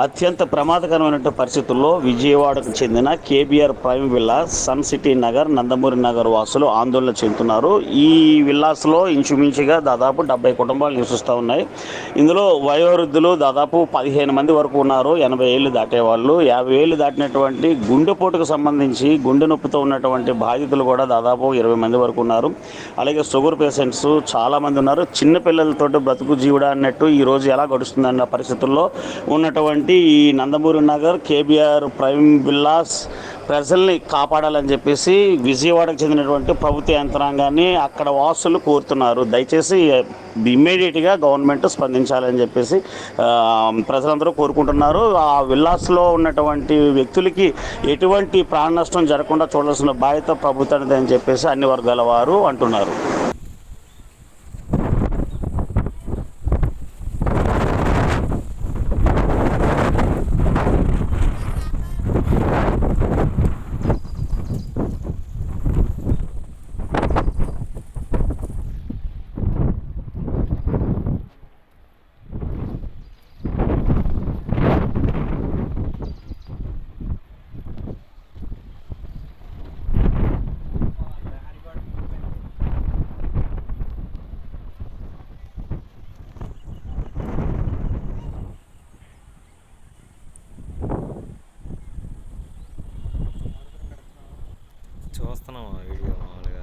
అత్యంత ప్రమాదకరమైన పరిస్థితుల్లో విజయవాడకు చెందిన KBR prime villa sun city Nagar Nandamuri Nagar వాసులు ఆందోళన చెందుతున్నారు. ఈ విల్లాస్లో ఇంచుమించుగా దాదాపు 70 కుటుంబాలు నివసిస్తూ ఉన్నాయి. ఇందులో వయోవృద్ధులు దాదాపు 15 మంది వరకు ఉన్నారు. 80 ఏళ్ళు దాటేవాళ్ళు, 50 ఏళ్ళు దాటినటువంటి గుండెపోటుకు సంబంధించి గుండె నొప్పితో ఉన్నటువంటి బాధితులు కూడా దాదాపు 20 మంది వరకు ఉన్నారు. అలాగే షుగర్ పేషెంట్స్ చాలామంది ఉన్నారు. చిన్నపిల్లలతోటి బ్రతుకు జీవుడా అన్నట్టు ఈరోజు ఎలా గడుస్తుందన్న పరిస్థితుల్లో ఉన్నటువంటి ఈ Nandamuri Nagar KBR prime villas ప్రజల్ని కాపాడాలని చెప్పేసి విజయవాడకు చెందినటువంటి ప్రభుత్వ యంత్రాంగాన్ని అక్కడ వాసులు కోరుతున్నారు. దయచేసి ఇమ్మీడియట్గా గవర్నమెంట్ స్పందించాలని చెప్పేసి ప్రజలందరూ కోరుకుంటున్నారు. ఆ విల్లాస్లో ఉన్నటువంటి వ్యక్తులకి ఎటువంటి ప్రాణ నష్టం జరగకుండా చూడాల్సిన బాధ్యత ప్రభుత్వానిది అని చెప్పేసి అన్ని వర్గాల వారు అంటున్నారు. చూస్తున్నాం ఆ వీడియో మామూలుగా